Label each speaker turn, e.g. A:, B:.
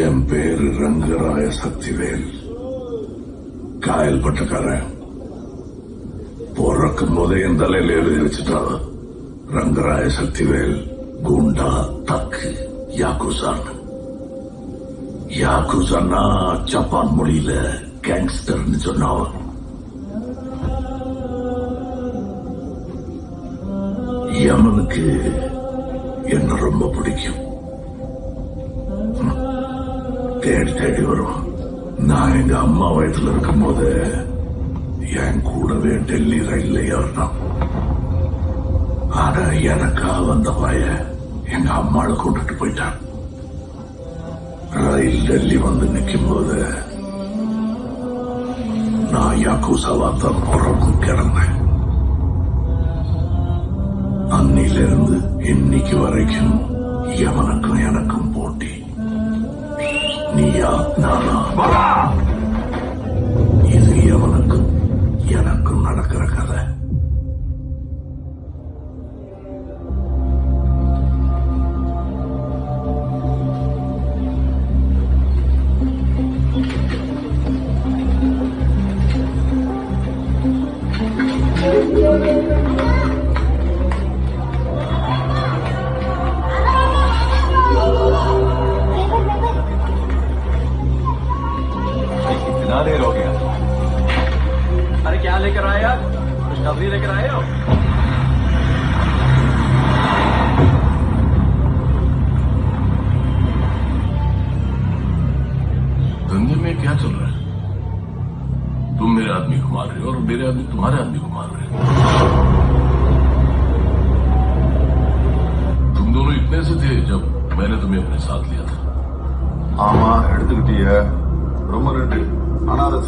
A: என் பேரு ரங்கராய சக்திவேல். காயல் பட்டக்காரன். பிறக்கும் போதே என் தலையில எழுதி வச்சுட்டான், ரங்கராய சக்திவேல் குண்டா தக்கு யாக்குசான்னு. யாக்குசான்னா ஜப்பான் மொழியில கேங்ஸ்டர்னு சொன்னான். யமனுக்கு என்ன ரொம்ப பிடிக்கும். தேடி தேடி வரும். நான் எங்க அம்மா வயசுல இருக்கும் போது என் கூடவே டெல்லி ரயில்ல ஏறினான். ஆனா எனக்கா வந்த பய எங்க அம்மாவை கூட்டிட்டு போயிட்டான். ரயில் டெல்லி வந்து நிற்கும் போது நான் யாக்கூசாவா தான் பிறந்து கிடந்தேன். அன்னிலிருந்து இன்னைக்கு வரைக்கும் யமனுக்கும் எனக்கும் போட்டி. நீயா நானா? இது யமனுக்கும் எனக்கும் நடக்கிற கதை.
B: कितना देर हो गया? अरे क्या लेकर आए आप? खुशखबरी लेकर आए हो?
A: धंधे में क्या चल रहा है? तुम मेरे आदमी को मार रहे हो और मेरे आदमी तुम्हारे आदमी को मार रहे हो. तुम दोनों इतने से थे जब मैंने तुम्हें अपने साथ लिया था.
C: ஆமா, எடுத்துக்கிட்டிய ரொம்ப நன்றி. ஆனா அதை